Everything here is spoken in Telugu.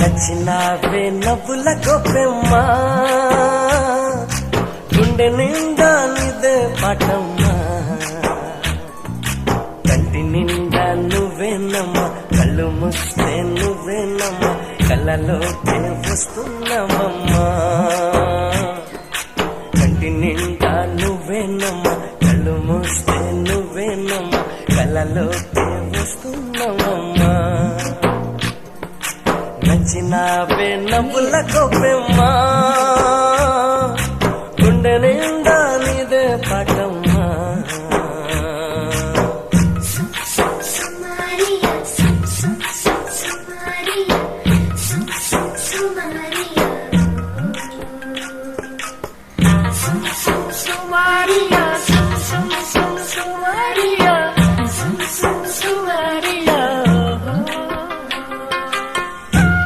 నచ్చినావే నవ్వుల గొప్పెమ్మా గుండె నిండా నీదే పాటమ్మా కంటి నిండా నువ్వేనమ్మా కళ్ళు మూస్తే నువ్వేనమ్మా కళ్ళలోకే వస్తున్నావమ్మా కంటి నిండా నువ్వేనమ్మా కళ్ళు మూస్తే నువ్వేనమ్మా కళ్ళలోకే వస్తున్నావమ్మా నచ్చినావే నవ్వుల గొప్పెమ్మా గుండె